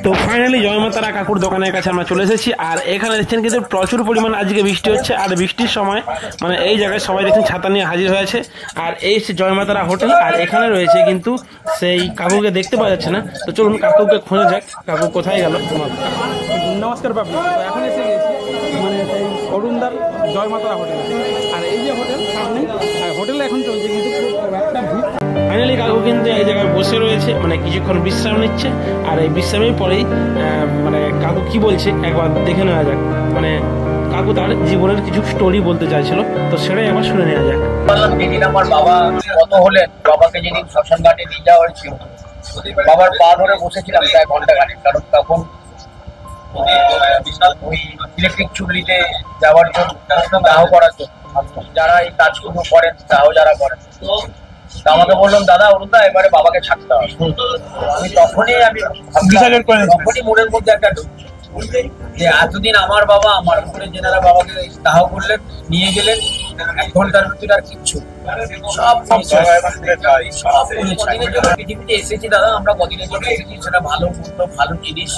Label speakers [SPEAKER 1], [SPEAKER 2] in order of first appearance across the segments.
[SPEAKER 1] তো ফাইনালি জয়মাতারা কাকুর দোকানের কাছে আমরা চলে এসেছি। আর এখানে দেখছেন কিন্তু প্রচুর পরিমাণ আজকে বৃষ্টি হচ্ছে। আর বৃষ্টির সময় মানে এই জায়গায় সবাই দেখছেন ছাতা নিয়ে হাজির হয়েছে। আর এই জয়মাতারা হোটেল, আর এখানে রয়েছে কিন্তু সেই কাকুকে দেখতে পাওয়া যাচ্ছে না। তো চলুন কাকুকে খোঁজা যাক, কাকু কোথায় গেল। নমস্কার বাবু, এখন এসে গেছি মানে সেই অরুণদার জয়মাতারা হোটেল। আর এই যে হোটেল সামনে, হোটেলে এখন চলছে কিন্তু একটা ভিড়। ফাইনালি কাকু কিন্তু এই জায়গায় বসে রয়েছে, মানে কিছুক্ষণ বিশ্রাম নিচ্ছে। আর এই বিশ্রামের পরেই মানে কাকু কি বলছে একবার দেখে নেওয়া যাক। মানে কাকু তার জীবনের কিছু স্টোরি বলতে চাইছিল, তো সেটাই একবার শুনে নেওয়া যাক।
[SPEAKER 2] যেদিন আমার বাবা কত হলেন, বাবাকে যেদিন শ্মশান ঘাটে নিয়ে যাওয়া হয়েছিল, বাবার পা ধরে বসেছিলাম প্রায় ঘন্টা খানিক। কারণ তখন ওই ইলেকট্রিক চুল্লিতে যাওয়ার জন্য দাহ করার জন্য যারা এই কাজগুলো করেন, দাহ যারা করেন, আমাকে বললাম দাদা অরুণদা এবারে বাবাকে ছাড়তে হবে। আমি তখনই মনের মধ্যে একটা যে এতদিন আমার বাবা, আমার মনে যেনারা বাবাকে দাহ করলেন, নিয়ে গেলেন, 1 ঘন্টার ভিতরে আর কিচ্ছু সব পৃথিবীতে এসেছি দাদা। আমরা কদিনের জন্য এসেছি, সেটা ভালো মন্দ, ভালো জিনিস,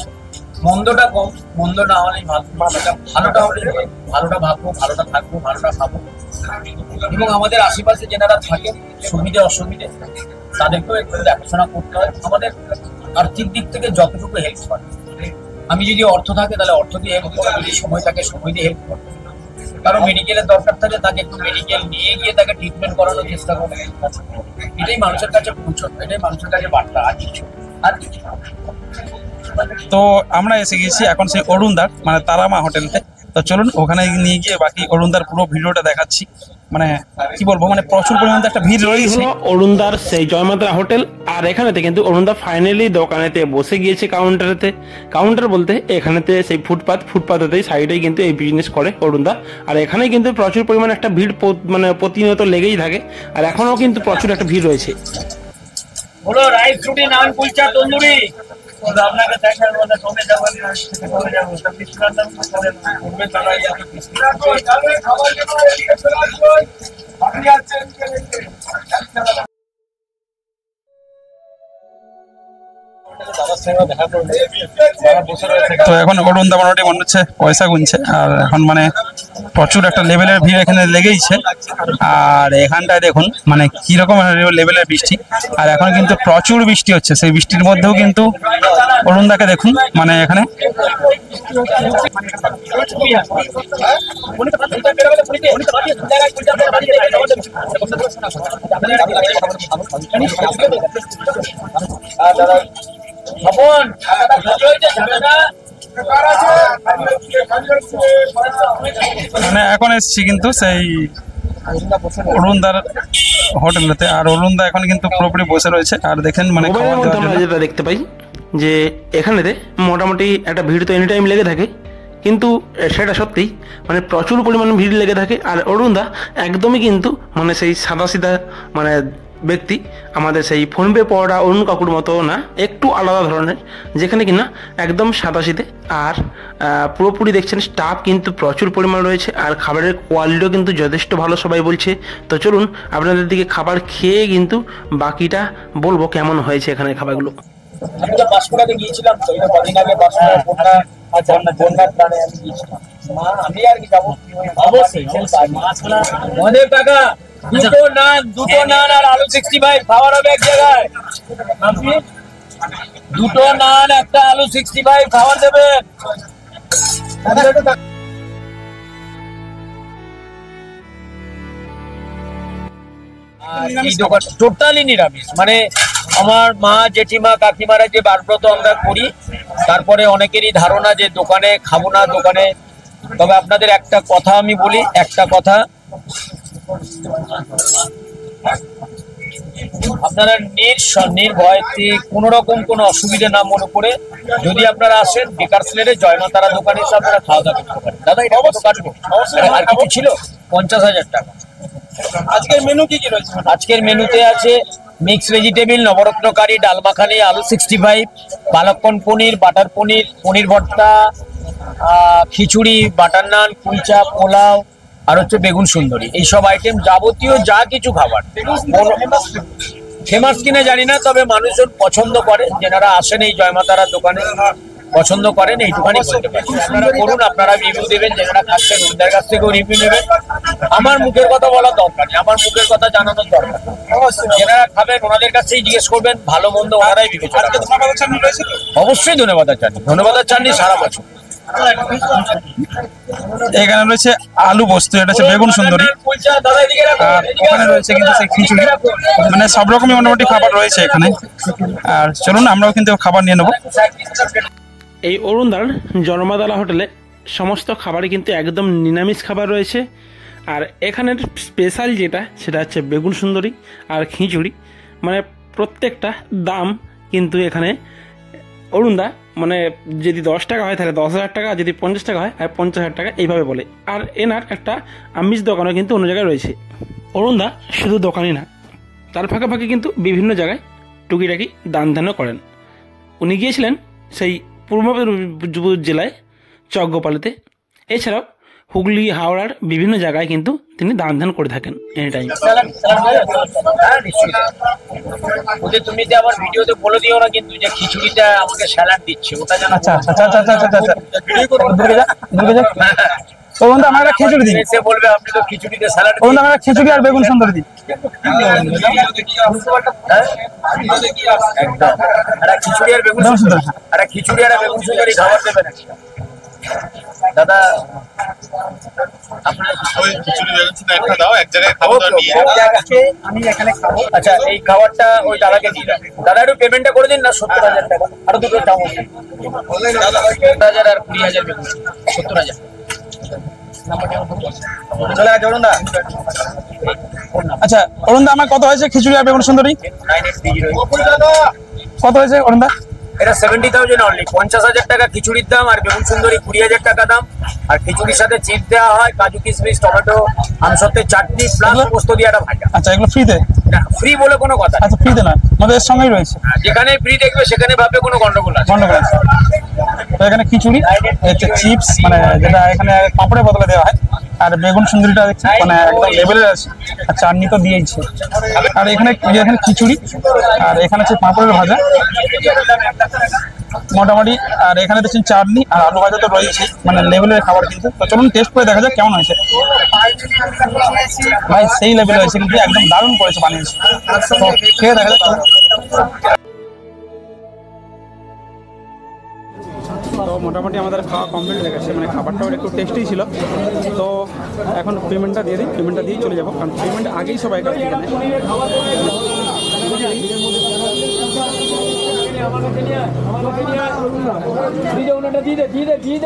[SPEAKER 2] মন্দটা কম, মন্দ না হলেই ভালো, ভালোটা হলে ভালোটা ভাববো, ভালোটা থাকবো, ভালোটা খাবো। এবং আমাদের আশেপাশে যেনারা থাকেন সুবিধে অসুবিধে তাদেরকেও একটু দেখাশোনা করতে হয়। আমাদের আর্থিক দিক থেকে যতটুকু হেল্প করে, আমি যদি অর্থ থাকে তাহলে অর্থ দিয়ে হেল্প করবো, যদি সময় থাকে সময় দিয়ে হেল্প করবো। কারো মেডিকেলের দরকার থাকে তাকে একটু মেডিকেল নিয়ে গিয়ে তাকে ট্রিটমেন্ট করানোর চেষ্টা করবো। এটাই মানুষের কাছে পৌঁছবে, এটাই মানুষের কাছে বার্তা, আর কিছু আর কিছু।
[SPEAKER 3] তো আমরা এসে গেছি এখন সেই অরুণদার মানে তারামা হোটেলতে। তো চলুন ওখানে নিয়ে গিয়ে বাকি অরুণদার পুরো ভিডিওটা দেখাচ্ছি। মানে কি বলবো, মানে প্রচুর পরিমাণে একটা ভিড় রয়েছে
[SPEAKER 1] অরুণদার সেই জয়মাতারা হোটেল। আর এখানেতে কিন্তু অরুণদা ফাইনালি দোকানেতে বসে গিয়েছে কাউন্টারেতে। কাউন্টার বলতে এখানেতে সেই ফুটপাতেই সাইডেই কিন্তু এই বিজনেস করে অরুণদা। আর এখানে কিন্তু প্রচুর পরিমাণে একটা ভিড় মানে প্রতিনিয়ত লেগেই থাকে। আর এখনো কিন্তু প্রচুর একটা ভিড় রয়েছে।
[SPEAKER 2] বলো রাইস রুটি, নান, কুলচা, তন্দুরি। আপনাকে দেখার মধ্যে কমে যাবো,
[SPEAKER 3] তো এখন অরুণদা মোটামুটি মনে হচ্ছে পয়সা গুনছে। আর এখন মানে প্রচুর একটা লেভেলের ভিড় এখানে লেগেইছে। আর এখানটায় দেখুন মানে কিরকম লেভেলের বৃষ্টি। আর এখন কিন্তু প্রচুর বৃষ্টি হচ্ছে, সেই বৃষ্টির মধ্যেও কিন্তু অরুণদাকে দেখুন মানে এখানে মানে এখন এসছি কিন্তু সেই অরুণদার হোটেলেতে। আর অরুণদা এখন কিন্তু পুরোপুরি বসে রয়েছে। আর দেখেন মানে
[SPEAKER 1] আমরা যেটা দেখতে পাই যে এখানেতে মোটামুটি একটা ভিড় তো এনি টাইম লেগে থাকে, কিন্তু সেটা সত্যি মানে প্রচুর পরিমাণে ভিড় লেগে থাকে। আর অরুণদা একদমই কিন্তু মানে সেই সাদাসিধা মানে ব্যক্তি, আমাদের সেই ফোনপে পড়া অরুণ কাকুর মতো না, একটু আলাদা ধরনের, যেখানে কিনা একদম সাদাসিধে। আর পুরোপুরি দেখছেন স্টাফ কিন্তু প্রচুর পরিমাণ রয়েছে। আর খাবারের কোয়ালিটিও কিন্তু যথেষ্ট ভালো সবাই বলছে। তো চলুন আপনাদের দিকে খাবার খেয়ে কিন্তু বাকিটা বলবো কেমন হয়েছে এখানে খাবারগুলো।
[SPEAKER 2] আমি তো বাঁশকুড়াতে গিয়েছিলাম, তো কদিন আগে বাঁশকুড়া বন্যার প্রাণে আমি গিয়েছিলাম। আমি আর কি যাবো অবশ্যই অনেক টাকা। দুটো নান আর আলু 65 খাওয়ার হবে এক জায়গায়। আপনি 2টো নান, একটা আলু 65 খাওয়ার দেবেন। টোটালি নিরামিষ, মানে আমার মা, জেঠিমা, কাকিমারা যে বারব্রত আমরা করি, তারপরে অনেকেরই ধারণা যে দোকানে খাবো না দোকানে। তবে আপনাদের একটা কথা আমি বলি, একটা কথা, আপনারা নির্ভয়তে কোনো রকম কোনো অসুবিধা না মনে করে যদি আপনারা আসেন বেকার স্লেটে জয়মাতারা দোকানে এসে আপনারা খাওয়া দাওয়া করতে পারেন। দাদা এটা কত কাটবো? আর কিছু ছিল 50,000 টাকা। আজকের মেনু কি কি রয়েছে? আজকের মেনুতে আছে মিক্স ভেজিটেবল, নবরত্ন কারি, ডাল মাখানি, আলু 65, পালককন পনির, বাটার পনির, পনির ভর্তা, খিচুড়ি, বাটার নান, কুলচা, পোলাও, আর হচ্ছে বেগুন সুন্দরী। এইসব আইটেম যাবতীয় যা কিছু খাবার ফেমাস কিনা জানি না, তবে মানুষজন পছন্দ করে, যেনারা আসেন এই জয়মাতারার দোকানে পছন্দ করেন, এইটুখানি বলতে পারি। আপনারা করুন, আপনারা রিভিউ দেবেন, যেনারা খাচ্ছেন ওদের কাছ থেকেও রিভিউ নেবেন। আমার মুখের কথা বলার দরকার নেই, আমার মুখের কথা জানানোর দরকার। যেনারা খাবেন ওনাদের কাছেই জিজ্ঞেস করবেন, ভালো মন্দ ওনারাই বিবেচনা করবেন। অবশ্যই ধন্যবাদ চাটনি, ধন্যবাদ চাটনি সারা বছর।
[SPEAKER 3] এখানে রয়েছে আলু পোস্ত, এটা হচ্ছে বেগুন সুন্দরী, আর ওখানে রয়েছে কিন্তু সেই খিচুড়ি, মানে সব রকমই মোটামুটি খাবার রয়েছে এখানে। আর চলুন আমরাও কিন্তু খাবার নিয়ে নেবো।
[SPEAKER 1] এই অরুণদার জন্মাদালা হোটেলে সমস্ত খাবারই কিন্তু একদম নিরামিষ খাবার রয়েছে। আর এখানের স্পেশাল যেটা সেটা হচ্ছে বেগুন সুন্দরী আর খিচুড়ি, মানে প্রত্যেকটা দাম কিন্তু এখানে অরুণদা মানে যদি 10 টাকা হয় তাহলে 10,000 টাকা, যদি 50 টাকা হয় আর 50,000 টাকা এইভাবে বলে। আর এনার একটা আমিষ দোকানও কিন্তু অন্য জায়গায় রয়েছে। অরুণদা শুধু দোকানই না, তার ফাঁকে ফাঁকে কিন্তু বিভিন্ন জায়গায় টুকিটাকি দান ধ্যানও করেন। উনি গিয়েছিলেন সেই পূর্ব মেদিনীপুর জেলায় চকগোপালেতে, এছাড়াও হুগলি হাওড়ার বিভিন্ন জায়গায় কিন্তু তিনি দান ধ্যান করে থাকেন এনি টাইম।
[SPEAKER 2] তুমি যে আবার ভিডিওতে বলে দিও না কিন্তু যে খিচুড়িটা আমাকে স্যালাড দিচ্ছে, ওটা জানো?
[SPEAKER 3] আচ্ছা আচ্ছা আচ্ছা আচ্ছা আচ্ছা আচ্ছা বন্ধু আমার একটা খিচুড়ি দিন।
[SPEAKER 2] সে বলবে আপনি তো খিচুড়িতে স্যালাড
[SPEAKER 3] বন্ধু আমার একটা খিচুড়ি আর বেগুন সুন্দরী দিন।
[SPEAKER 2] একদম একটা খিচুড়ি আর বেগুন সুন্দরী, একটা খিচুড়ি আর বেগুন সুন্দরী খাবার দেবেন দাদা। আচ্ছা এই খাবারটা ওই দাদাকে দিয়ে দেন। দাদা একটু পেমেন্টটা করে দিন না, 70,000 টাকা আরো দুটো চামচ 70,000 আর 20,000 বেগুন 70,000।
[SPEAKER 3] আচ্ছা অরুণদা আমার কত হয়েছে খিচুড়ি আর বেগুন সুন্দরী? কত হয়েছে অরুণদা?
[SPEAKER 2] এটা 70,000 অনলি। 50,000 টাকা খিচুড়ির দাম, আর বেগুন সুন্দরী 20,000 টাকা দাম। আর খিচুড়ির সাথে চিপস দেওয়া হয়, কাজু কিশমিশ, টমেটো, আমসত্ত্বের চাটনি প্লাস পোস্ত দিয়ে একটা ভাজা।
[SPEAKER 3] আচ্ছা এগুলো ফ্রিতে?
[SPEAKER 2] না ফ্রি বলে কোনো কথা নেই।
[SPEAKER 3] আচ্ছা ফ্রিতে না, আমাদের এর সঙ্গেই রয়েছে।
[SPEAKER 2] যেখানে ফ্রি দেখবে সেখানে ভাববে কোনো গন্ডগোল আছে।
[SPEAKER 3] গন্ডগোল আছে। তো এখানে খিচুড়ি, হচ্ছে চিপস মানে যেটা এখানে পাঁপড়ের বদলে দেওয়া হয়, আর বেগুন সুন্দরীটা দেখছি মানে একদম লেভেলের আছে, আর চাটনি তো দিয়েইছে। আর এখানে এখানে খিচুড়ি, আর এখানে হচ্ছে পাঁপড়ের ভাজা মোটামুটি, আর এখানে দেখছেন চাটনি আর আলু ভাজা তো রয়েছে, মানে লেভেলের খাবার কিন্তু। তো চলুন টেস্ট করে দেখা যাক কেমন হয়েছে। ভাই সেই লেভেলে হয়েছে কিন্তু, একদম দারুণ করেছে বানিয়েছে। তো খেয়ে দেখা যাক। তো মোটামুটি আমাদের খাওয়া কমপ্লিট হয়ে গেছে, মানে খাবারটাও একটু টেস্টি ছিল। তো এখন পেমেন্টটা দিয়ে দিই, পেমেন্টটা দিয়ে চলে যাবো, কারণ পেমেন্ট আগেই সবাই কাছে এখানে।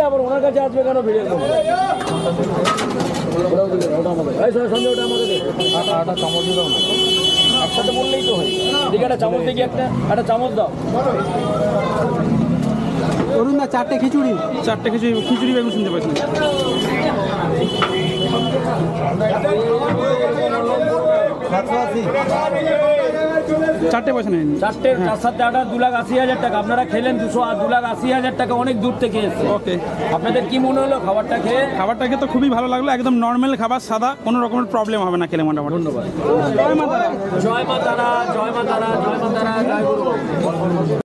[SPEAKER 4] আবার ওনার কাছে আসবে কেন ভিড়ের মধ্যে? আটা চামচ দিয়ে দাও না, একসাথে বললেই তো হয়। এদিকে একটা চামচ দেখি, একটা চামচ দাও।
[SPEAKER 3] অরুণ দা চারটে খিচুড়ি খিচুড়ি বেগুন শুনতে পাচ্ছি। চারটে পয়সা নেই,
[SPEAKER 4] চারটে 4-7 আটা 2,80,000 টাকা। আপনারা খেলেন 2,80,000 টাকা, অনেক দূর থেকে এসছে।
[SPEAKER 3] ওকে,
[SPEAKER 4] আপনাদের কি মনে হলো খাবারটা খেয়ে?
[SPEAKER 3] খাবারটা খেয়ে তো খুবই ভালো লাগলো, একদম নর্মাল খাবার, সাদা, কোনো রকমের প্রবলেম হবে না খেলে মোটামুটি।
[SPEAKER 4] ধন্যবাদ।
[SPEAKER 3] জয় মা তারা।
[SPEAKER 4] জয় মা তারা, জয় মা তারা, জয় মা তারা, জয় গুরু।